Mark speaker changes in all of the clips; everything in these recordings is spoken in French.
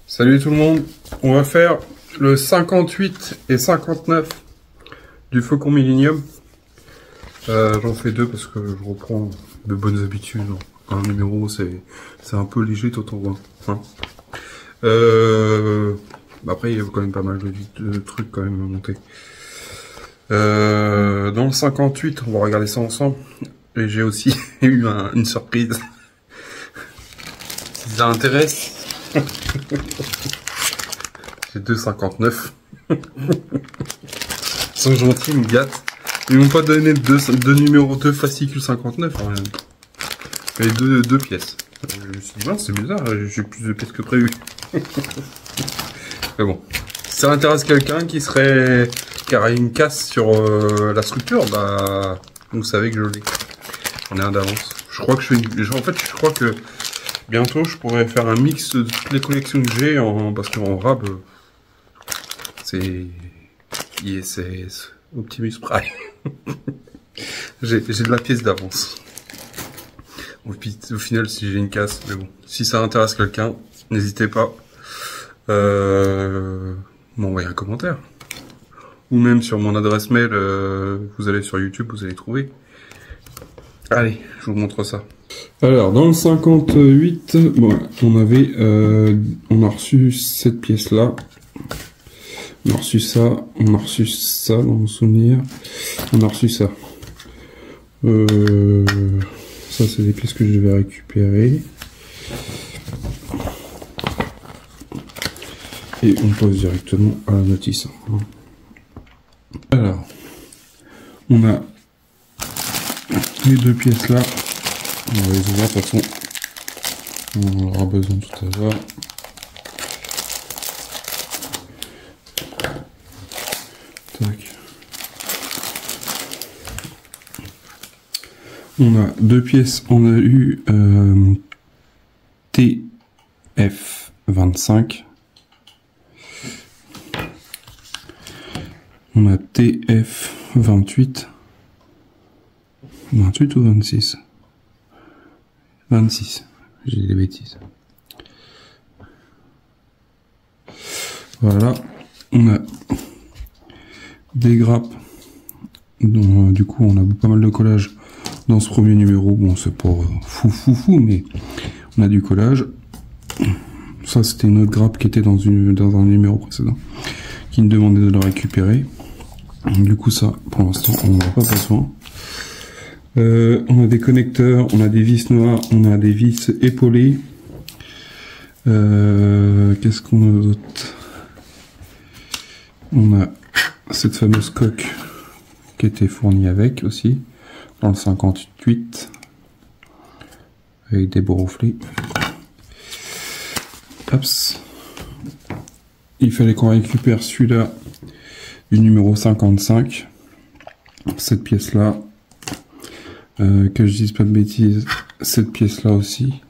Speaker 1: Salut tout le monde, on va faire le 58 et 59 du Faucon Millenium. J'en fais deux parce que je reprends de bonnes habitudes. Un numéro c'est un peu léger tout en voit. Hein. Après il y a quand même pas mal de trucs quand même à monter. Dans le 58, on va regarder ça ensemble. Et j'ai aussi eu une surprise. Si ça intéresse. J'ai 2,59. Ils sont gentils, ils me gâtent. Ils m'ont pas donné deux numéros 2 fascicules 59. Hein. Mais deux pièces. Je me suis dit, c'est bizarre, j'ai plus de pièces que prévu. Mais bon. Si ça intéresse quelqu'un qui aurait une casse sur la structure, bah, vous savez que je l'ai. On est un d'avance. Je crois que je crois que bientôt je pourrais faire un mix de toutes les collections que j'ai parce qu'en rab, c'est Optimus Prime. j'ai de la pièce d'avance. Au final, si j'ai une casse, mais bon, si ça intéresse quelqu'un, n'hésitez pas. M'envoyer un commentaire. Ou même sur mon adresse mail, vous allez sur YouTube, vous allez trouver. Allez, je vous montre ça. Alors, dans le 58, bon, on a reçu cette pièce-là. On a reçu ça dans mon souvenir. On a reçu ça. Ça, c'est des pièces que je vais récupérer. Et on passe directement à la notice. Alors, on a les deux pièces là. On va les ouvrir de toute façon. On en aura besoin tout à l'heure. Tac. On a deux pièces. On a eu TF25. On a TF28. 28 ou 26? 26. J'ai des bêtises. Voilà. On a des grappes. Donc, du coup, on a pas mal de collage dans ce premier numéro. Bon, c'est pas fou, mais on a du collage. Ça, c'était une autre grappe qui était dans un numéro précédent, qui me demandait de le récupérer. Du coup, ça, pour l'instant, on n'en a pas besoin. On a des connecteurs, on a des vis noires, on a des vis épaulées. Qu'est-ce qu'on a d'autre? On a cette fameuse coque qui était fournie avec aussi, dans le 58, avec des bourroflés. Hops. Il fallait qu'on récupère celui-là du numéro 55, cette pièce-là. Que je dise pas de bêtises, cette pièce-là aussi,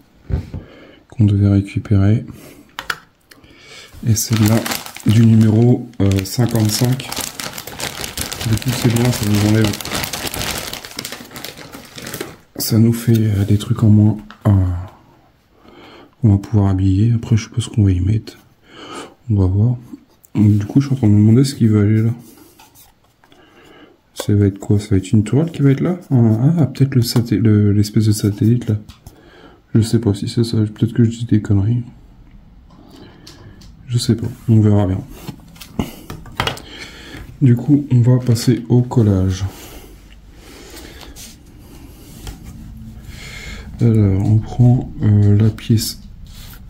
Speaker 1: qu'on devait récupérer. Et celle-là, du numéro 55. Du coup, c'est bien, ça nous enlève. Ça nous fait des trucs en moins. On va pouvoir habiller. Après, je sais pas ce qu'on va y mettre. On va voir. Donc, du coup, je suis en train de me demander ce qu'il va aller là. Ça va être quoi? Ça va être une toile qui va être là? Ah, peut-être l'espèce de satellite là. Je sais pas si c'est ça. Peut-être que je dis des conneries. Je sais pas. On verra bien. Du coup, on va passer au collage. Alors, on prend la pièce.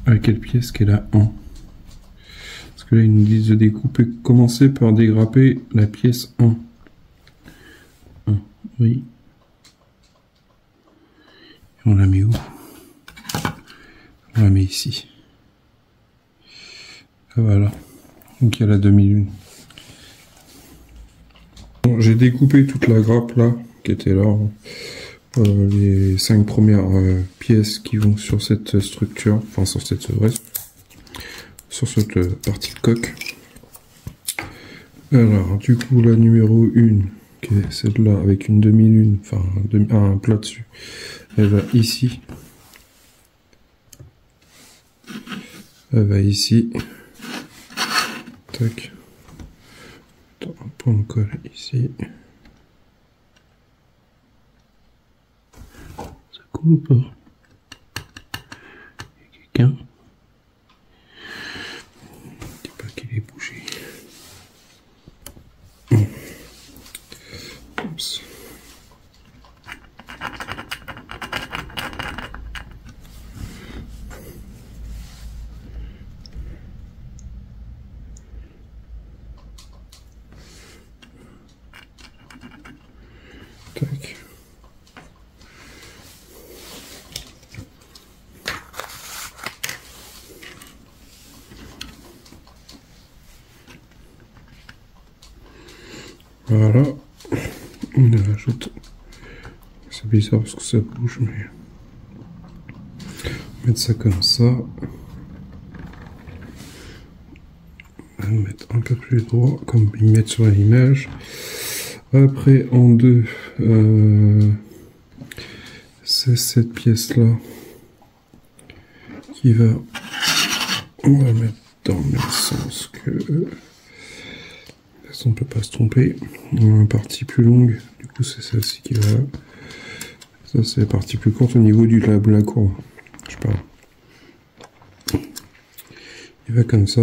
Speaker 1: À quelle pièce qu'elle a 1? Parce que là, ils nous disent de découper. Commencer par dégrapper la pièce 1. Oui. On la met où? On la met ici. Ah, voilà. Donc il y a la demi-lune. Bon, j'ai découpé toute la grappe là, qui était là. Les 5 premières pièces qui vont sur cette structure. Enfin sur cette partie de coque. Alors, du coup, la numéro 1. Ok, celle-là avec une demi-lune, enfin un plat dessus, elle va ici. Elle va ici. Tac. Un point de colle ici. Ça coule ou pas? Il y a quelqu'un? Je dis pas qu'il est bougé. Oups. Tac. Voilà. On le rajoute. C'est bizarre parce que ça bouge, mais on va mettre ça comme ça. On va le mettre un peu plus droit, comme ils mettent sur l'image. Après, en deux, c'est cette pièce-là qui va... On va la mettre dans le même sens que... On ne peut pas se tromper. On a une partie plus longue, du coup c'est celle-ci qui va là. Ça c'est la partie plus courte au niveau de la courbe. Je parle. Il va comme ça.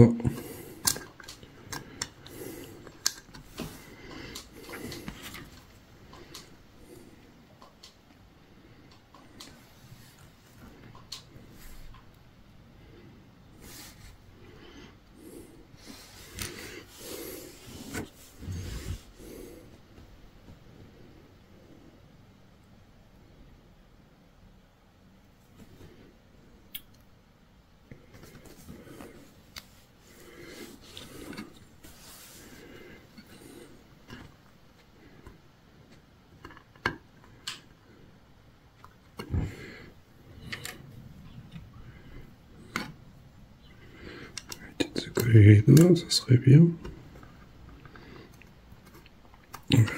Speaker 1: Les doigts, ça serait bien.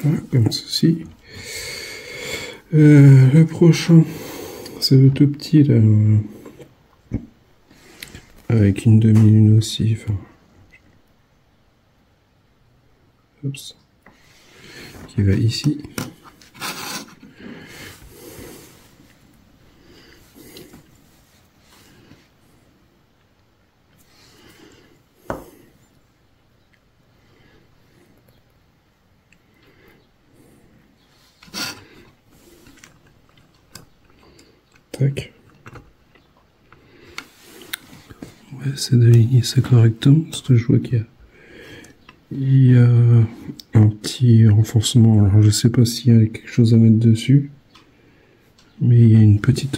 Speaker 1: Voilà, comme ceci. Le prochain, c'est le tout petit là, avec une demi-lune aussi. Enfin, oups, qui va ici. Tac. On va essayer d'aligner ça correctement parce que je vois qu'il y a un petit renforcement. Alors je sais pas s'il y a quelque chose à mettre dessus, mais il y a une petite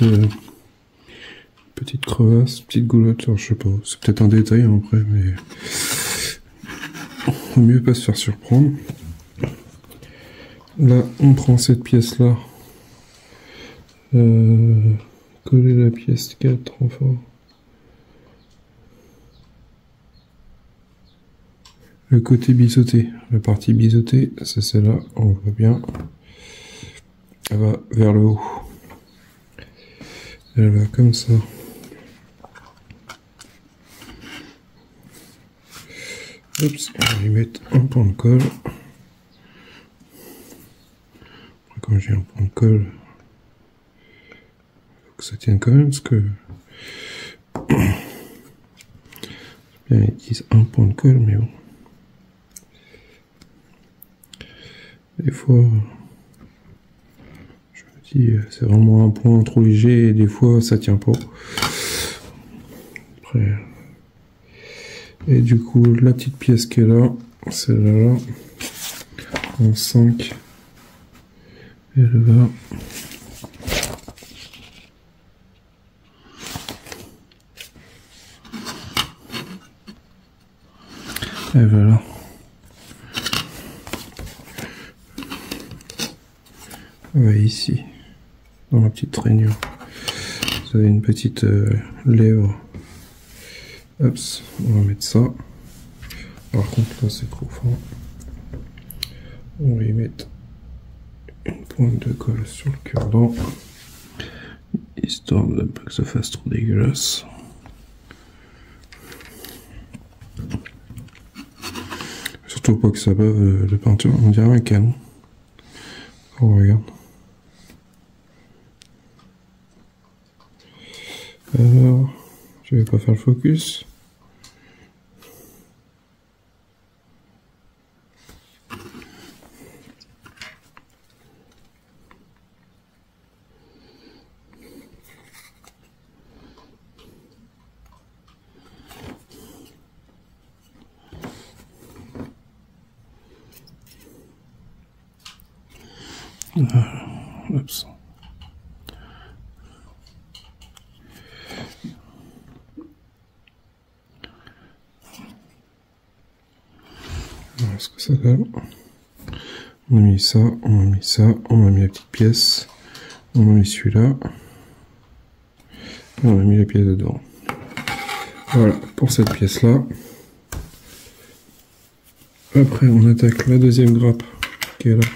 Speaker 1: crevasse, petite goulotte. Alors, je sais pas, c'est peut-être un détail hein, après, mais vaut mieux pas se faire surprendre. Là, on prend cette pièce là. Coller la pièce 4 en fort. Le côté biseauté, la partie biseautée, c'est celle-là, on voit bien. Elle va vers le haut. Elle va comme ça. Oups, on va lui mettre un point de colle. Après, quand j'ai un point de colle, que ça tienne quand même parce que bien ils disent un point de colle mais bon des fois je me dis c'est vraiment un point trop léger et des fois ça tient pas après. Et du coup la petite pièce qui est là, celle-là en 5 elle va et voilà. Ouais, ici, dans la petite rainure, vous avez une petite lèvre. Hop, on va mettre ça. Par contre, là, c'est trop fort. On va y mettre une pointe de colle sur le cure-dent, histoire de ne pas que ça fasse trop dégueulasse. trouve pas que ça bave de peinture, on dirait un canon. On regarde. Alors, je vais pas faire le focus. Oups. Voilà ce que ça donne. On a mis ça, on a mis ça, on a mis la petite pièce, on a mis celui-là, et on a mis la pièce dedans. Voilà pour cette pièce-là. Après, on attaque la deuxième grappe qui est là,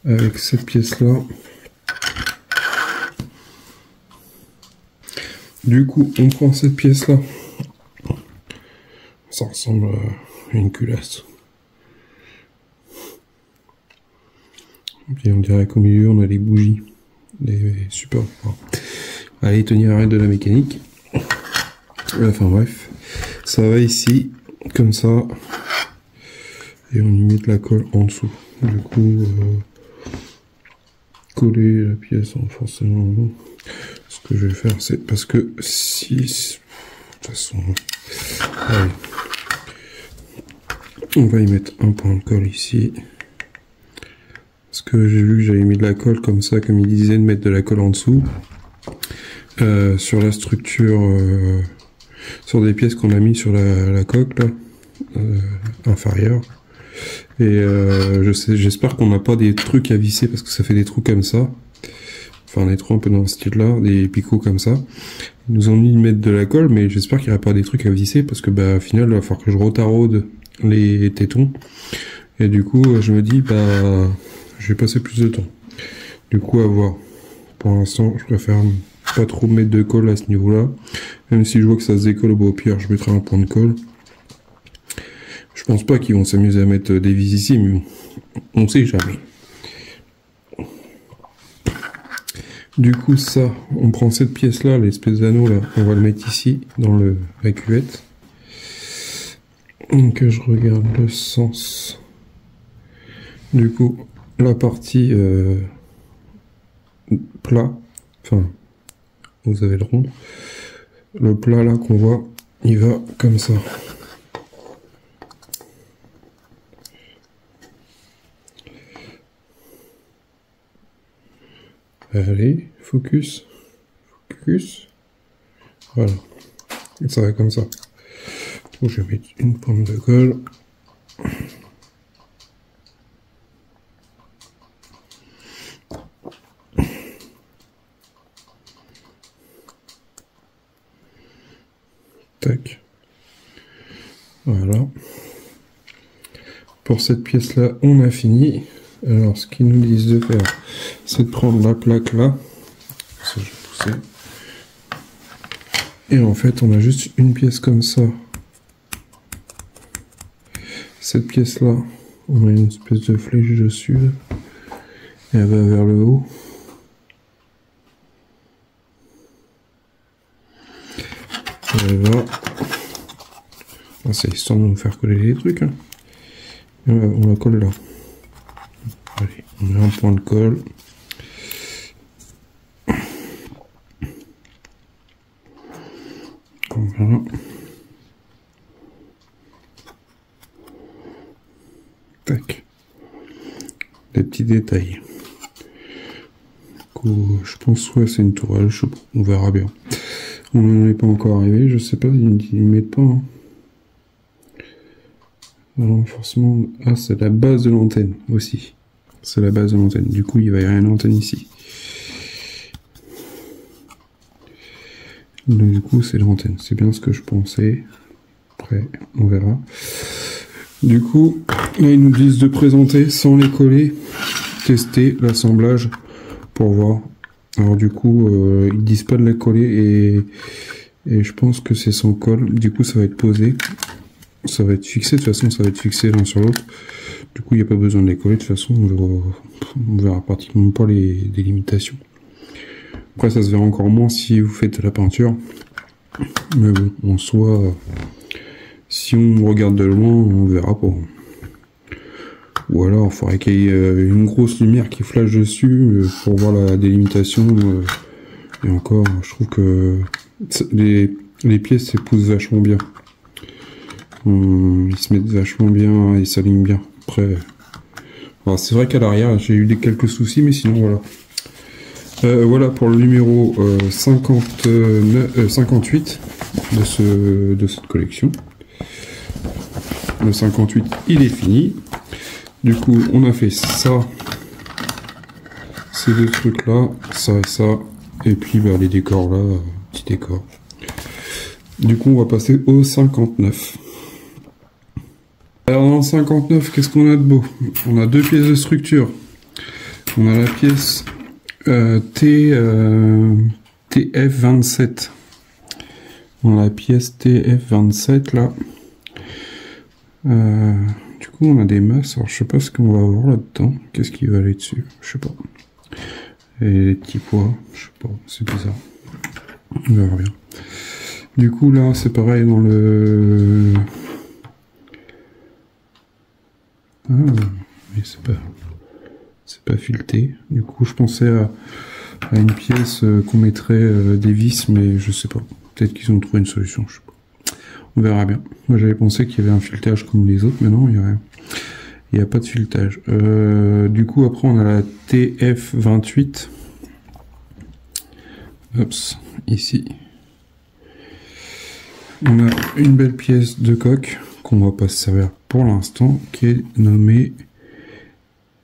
Speaker 1: avec cette pièce-là. Du coup, on prend cette pièce-là. Ça ressemble à une culasse. Et on dirait qu'au milieu, on a les bougies. Les supports. Allez, tenir arrêt de la mécanique. Enfin bref. Ça va ici, comme ça. Et on y met de la colle en dessous. Du coup, coller la pièce en forcément. Ce que je vais faire, c'est parce que si... De toute façon... Allez. On va y mettre un point de colle ici. Parce que j'ai vu que j'avais mis de la colle comme ça, comme il disait, de mettre de la colle en dessous. Sur la structure... sur des pièces qu'on a mis sur la coque, là. Inférieure. Et j'espère qu'on n'a pas des trucs à visser, parce que ça fait des trous comme ça. Enfin, des trous un peu dans ce style-là, des picots comme ça. Ils nous ont mis de mettre de la colle, mais j'espère qu'il n'y aura pas des trucs à visser, parce que bah, au final, il va falloir que je retaraude les tétons. Et du coup, je me dis, bah, je vais passer plus de temps. Du coup, à voir. Pour l'instant, je préfère pas trop mettre de colle à ce niveau-là. Même si je vois que ça se décolle, bah, au pire, je mettrai un point de colle. Je pense pas qu'ils vont s'amuser à mettre des vis ici, mais on sait jamais. Du coup, ça, on prend cette pièce-là, l'espèce d'anneau, là, on va le mettre ici, dans la cuvette. Donc, je regarde le sens. Du coup, la partie plat, enfin, vous avez le rond. Le plat, là, qu'on voit, il va comme ça. Allez, focus, focus, voilà, et ça va comme ça. Donc je vais mettre une pointe de colle. Tac. Voilà. Pour cette pièce-là, on a fini. Alors, ce qu'ils nous disent de faire, c'est de prendre la plaque là. Ça, je vais pousser. Et en fait, on a juste une pièce comme ça. Cette pièce-là, on a une espèce de flèche dessus. Et elle va vers le haut. Elle va... Ah, c'est histoire de nous faire coller les trucs. Hein. On la colle là. Allez, on met un point de colle. Voilà. Tac. Des petits détails. Du coup, je pense que c'est une tourelle, je sais pas, on verra bien. On n'en est pas encore arrivé, je sais pas, ils mettent pas. Hein. Alors forcément, ah c'est la base de l'antenne aussi. C'est la base de l'antenne. Du coup, il va y avoir une antenne ici. Donc, du coup, c'est l'antenne. C'est bien ce que je pensais. Après, on verra. Du coup, là, ils nous disent de présenter sans les coller, tester l'assemblage pour voir. Alors, du coup, ils disent pas de la coller et je pense que c'est sans colle. Du coup, ça va être posé. ça va être fixé, de toute façon ça va être fixé l'un sur l'autre. Du coup il n'y a pas besoin de les coller, de toute façon on verra pratiquement pas les délimitations. Après ça se verra encore moins si vous faites la peinture. Mais bon, en soi, si on regarde de loin, on verra pas. Ou alors il faudrait qu'il y ait une grosse lumière qui flash dessus pour voir la délimitation. Et encore, je trouve que les pièces s'épousent vachement bien. Ils se mettent vachement bien, ils s'alignent bien. Après, c'est vrai qu'à l'arrière j'ai eu quelques soucis, mais sinon voilà. Voilà pour le numéro 58 de cette collection. Le 58 il est fini. Du coup on a fait ça, ces deux trucs là, ça et ça, et puis bah, les décors là, petits décors. Du coup on va passer au 59. Alors dans le 59, qu'est-ce qu'on a de beau? On a deux pièces de structure. On a la pièce TF27. On a la pièce TF27 là. Du coup on a des masses. Alors je sais pas ce qu'on va avoir là-dedans. Qu'est-ce qui va aller dessus? Je sais pas. Et les petits pois, je sais pas, c'est bizarre. On verra bien. Du coup là c'est pareil dans le... Ah, mais c'est pas fileté. Du coup je pensais à une pièce qu'on mettrait des vis, mais je sais pas. Peut-être qu'ils ont trouvé une solution, je sais pas. On verra bien. Moi j'avais pensé qu'il y avait un filetage comme les autres, mais non, il n'y a pas de filetage. Du coup après on a la TF28. Oups, ici. On a une belle pièce de coque qu'on va pas se servir pour l'instant, qui est nommée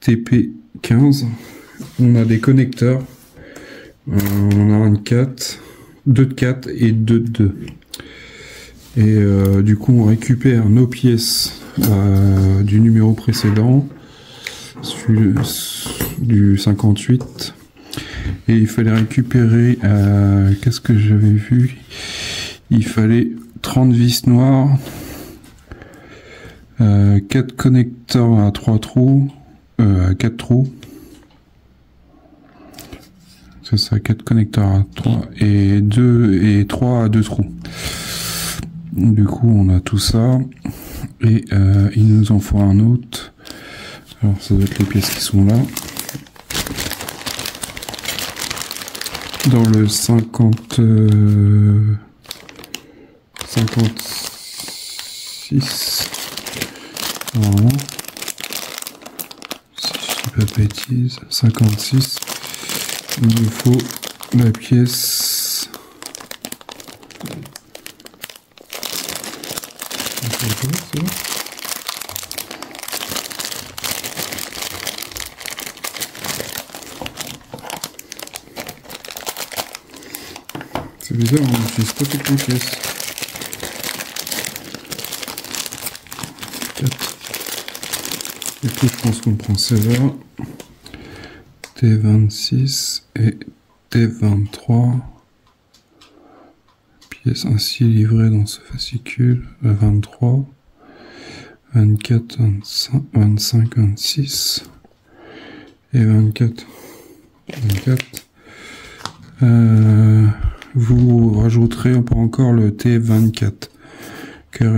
Speaker 1: TP15. On a des connecteurs. On a un de 4, 2 de 4 et 2 de 2. Et du coup on récupère nos pièces du numéro précédent, du 58. Et il fallait récupérer, qu'est-ce que j'avais vu? Il fallait 30 vis noires, 4 connecteurs à 3 trous, 4 trous. C'est ça, 4 connecteurs à 3 et 3 à 2 trous. Du coup, on a tout ça. Et il nous en faut un autre. Alors, ça doit être les pièces qui sont là. Dans le 56. Normalement. Si je dis pas de bêtises. 56. Il nous faut la pièce. C'est bizarre, on n'utilise pas toutes les pièces. 4. Du coup, je pense qu'on prend celle-là. T26 et T23. Pièces ainsi livrées dans ce fascicule. 23, 24, 25, 26 et 24. Vous rajouterez pas encore le T24. Car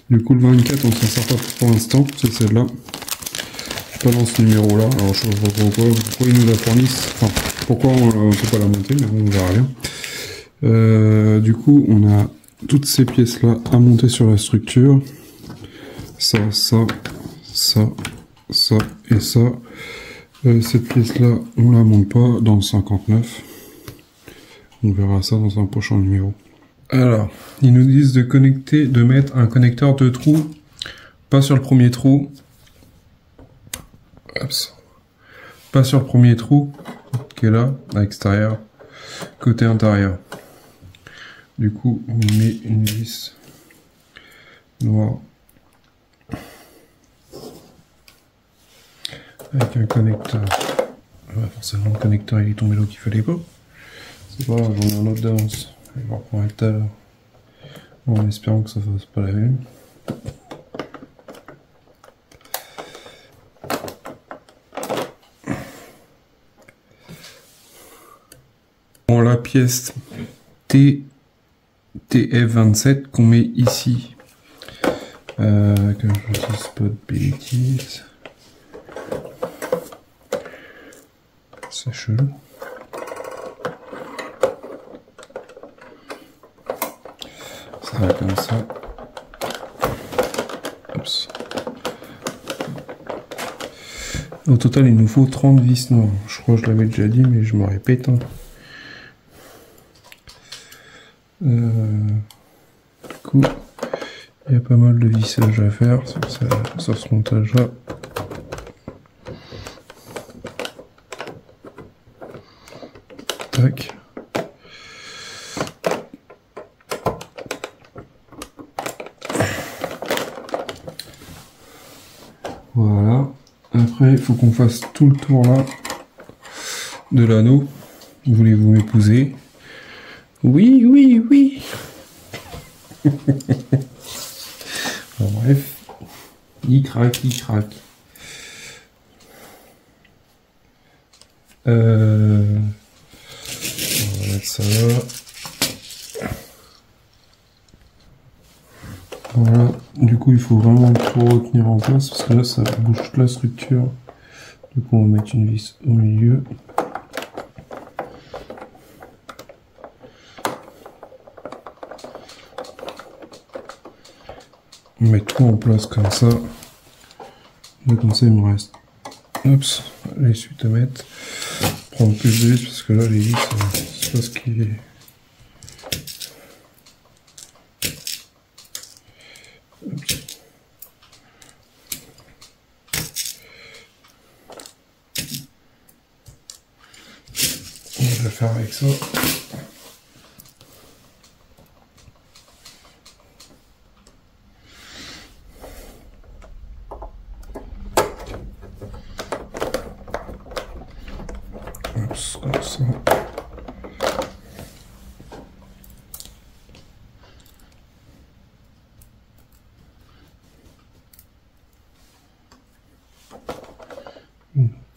Speaker 1: du coup le 24 on s'en sert pas pour l'instant, c'est celle-là. Pas dans ce numéro là, alors je sais pas pourquoi ils nous la fournissent, enfin pourquoi on peut pas la monter, mais on verra bien. Du coup on a toutes ces pièces là à monter sur la structure. Ça et ça. Cette pièce là on la monte pas dans le 59. On verra ça dans un prochain numéro. Alors ils nous disent de mettre un connecteur de trous, pas sur le premier trou. Pas sur le premier trou qui est là à l'extérieur, côté intérieur. Du coup on met une vis noire avec un connecteur. Forcément le connecteur il est tombé là qu'il fallait pas. C'est pas grave, j'en ai un autre d'avance. On va reprendre tout à l'heure. En espérant que ça fasse pas la même. Bon, la pièce TF27 qu'on met ici. Que je dise pas de bêtises. C'est chelou. Ça va comme ça. Oups. Au total, il nous faut 30 vis noires. Je crois que je l'avais déjà dit, mais je me répète. Hein. Du coup, il y a pas mal de vissage à faire sur ce montage-là. Tac. Voilà. Après, il faut qu'on fasse tout le tour là de l'anneau. Voulez-vous m'épouser? Oui, oui, oui. Bon, bref. Il craque, il craque. On va mettre ça là. Voilà, du coup il faut vraiment tout retenir en place parce que là ça bouge toute la structure. Du coup on va mettre une vis au milieu. On met tout en place comme ça. Et comme ça il me reste. Oups, les suites à mettre. Prendre plus de vis parce que là les vis c'est pas ce qui est. Je vais faire avec ça. Oups, comme ça.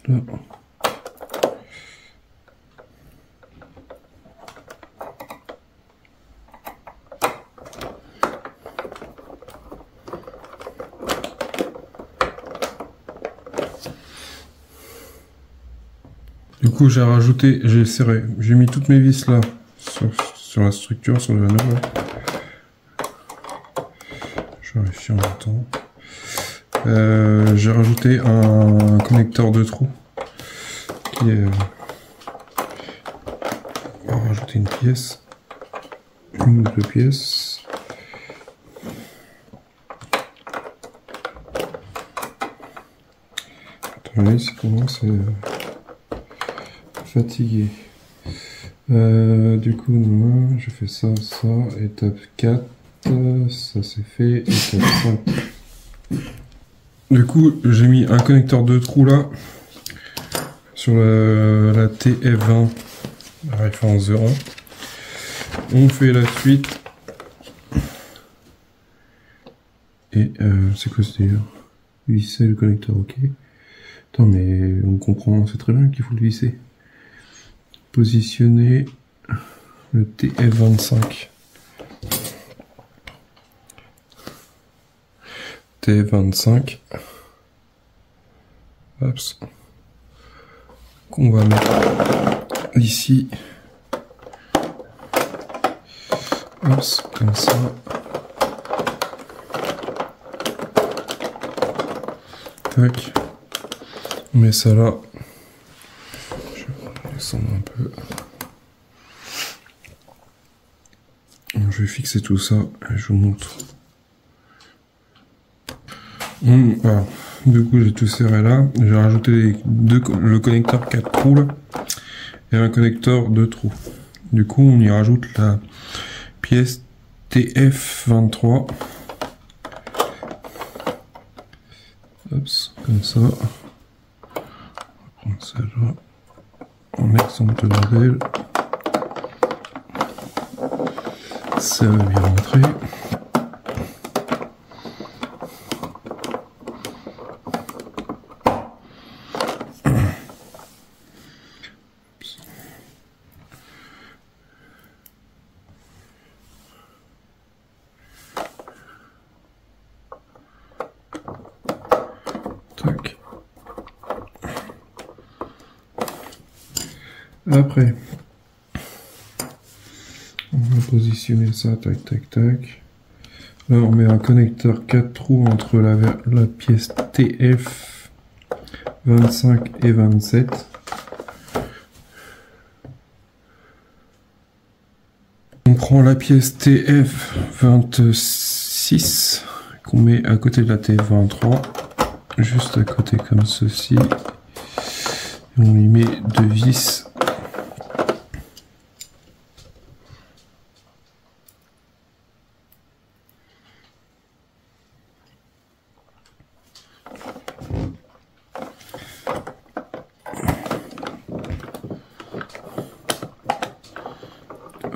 Speaker 1: Là. Du coup, j'ai rajouté, j'ai serré, j'ai mis toutes mes vis là sur la structure, sur le anneau. Je vérifie en même temps. J'ai rajouté un connecteur de trous qui est. On va rajouter une pièce, une ou deux pièces. Attendez, ça commence à fatigué. Du coup, je fais ça, étape 4, ça c'est fait, étape 5. Du coup, j'ai mis un connecteur de trous là, sur la TF20, la référence 0. On fait la suite. Et c'est quoi ce délire? Visser le connecteur, ok. Attends, mais on comprend, c'est très bien qu'il faut le visser. Positionner le TF25. TF25. Hop. Qu'on va mettre ici. Hop, comme ça. Tac. On met ça là. Un peu. Je vais fixer tout ça et je vous montre. Voilà. Du coup j'ai tout serré là. J'ai rajouté le connecteur 4 trous là, et un connecteur 2 trous. Du coup on y rajoute la pièce TF23. Hop, comme ça. On va prendre ça là. En exemple de modèle. Ça va bien rentrer. Tac. Après, on va positionner ça, tac, tac, tac. Là, on met un connecteur 4 trous entre la pièce TF 25 et 27. On prend la pièce TF 26 qu'on met à côté de la TF 23, juste à côté comme ceci. Et on y met 2 vis.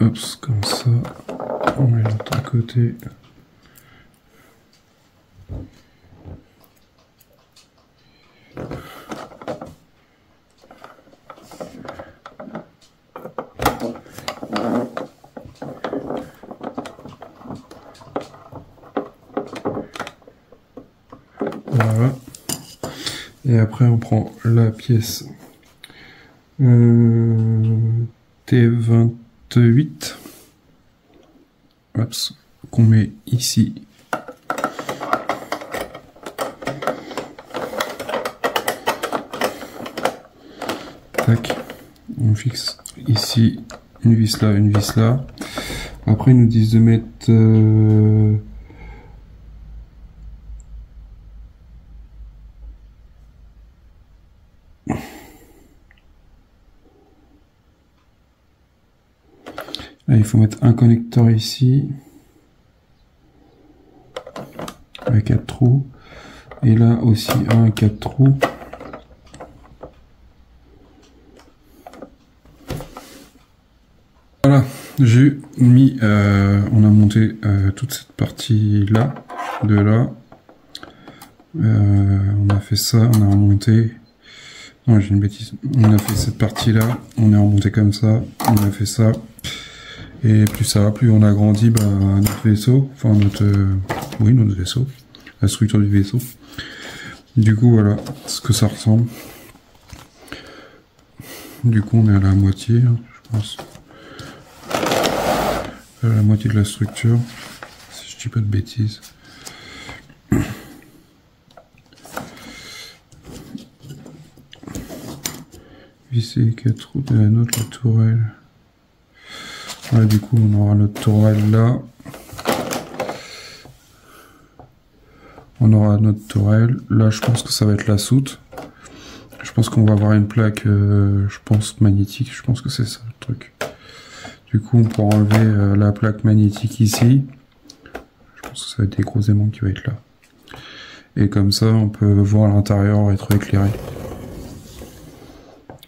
Speaker 1: Hop, comme ça, on met l'autre côté. Voilà. Et après, on prend la pièce T28 qu'on met ici. Tac. On fixe ici une vis là, une vis là. Après, ils nous disent de mettre là, il faut mettre un connecteur ici avec 4 trous et là aussi un 4 trous. Voilà, j'ai mis, on a monté toute cette partie là, de là. On a fait ça, on a remonté. Non, j'ai une bêtise. On a fait cette partie là, on est remonté comme ça, on a fait ça. Et plus ça va, plus on agrandit notre vaisseau, enfin notre vaisseau, la structure du vaisseau. Du coup, voilà ce que ça ressemble. Du coup, on est à la moitié, je pense. À la moitié de la structure, si je dis pas de bêtises. Visser les 4 trous de la note, la tourelle. Voilà, du coup, on aura notre tourelle là. On aura notre tourelle. Là, je pense que ça va être la soute. Je pense qu'on va avoir une plaque, je pense, magnétique. Je pense que c'est ça le truc. Du coup, on pourra enlever la plaque magnétique ici. Je pense que ça va être des gros aimants qui vont être là. Et comme ça, on peut voir l'intérieur rétroéclairé.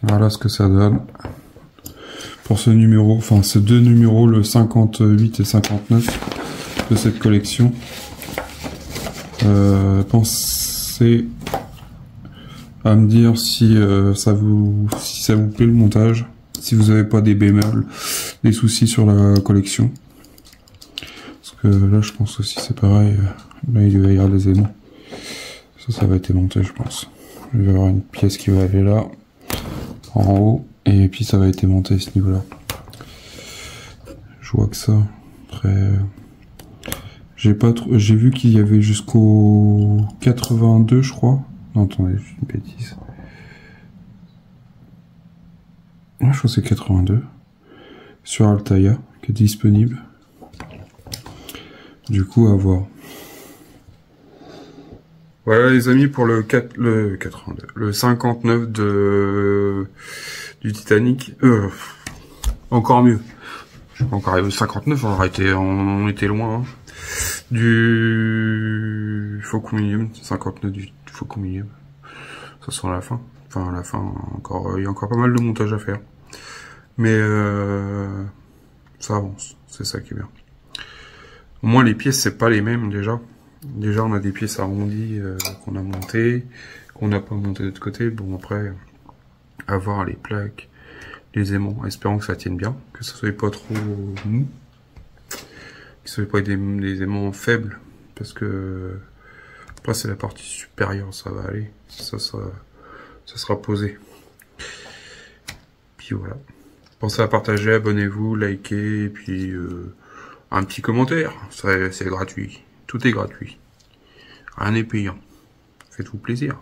Speaker 1: Voilà ce que ça donne. Pour ce numéro, enfin ces deux numéros, le 58 et 59 de cette collection. Pensez à me dire si ça vous plaît le montage. Si vous n'avez pas des bémols, des soucis sur la collection. Parce que là, je pense aussi c'est pareil. Là, il va y avoir des aimants. Ça va être monté, je pense. Il va y avoir une pièce qui va aller là, en haut, et puis ça va être monté à ce niveau-là. Je vois que ça. Après, j'ai vu qu'il y avait jusqu'au 82, je crois. Non, attendez, c'est une bêtise. Je crois que c'est 82 sur Altaïa qui est disponible. Du coup, à voir. Voilà les amis pour le 82, le 59 du Titanic. Encore mieux. Je suis pas encore arrivé au 59, on était loin. Hein. Du Faucon Millenium, 59 du Faucon Millenium. Ça sera la fin. Enfin, à la fin, il y a encore pas mal de montage à faire. Mais ça avance, c'est ça qui est bien. Au moins les pièces c'est pas les mêmes déjà. Déjà on a des pièces arrondies qu'on a montées, qu'on n'a pas montées de l'autre côté. Bon après, avoir les plaques, les aimants, espérons que ça tienne bien, que ça soit pas trop mou, que ce soit pas des aimants faibles, parce que après c'est la partie supérieure, ça va aller, ça sera posé. Puis voilà. Pensez à partager, abonnez-vous, likez, et puis un petit commentaire, c'est gratuit. Tout est gratuit. Rien n'est payant. Faites-vous plaisir.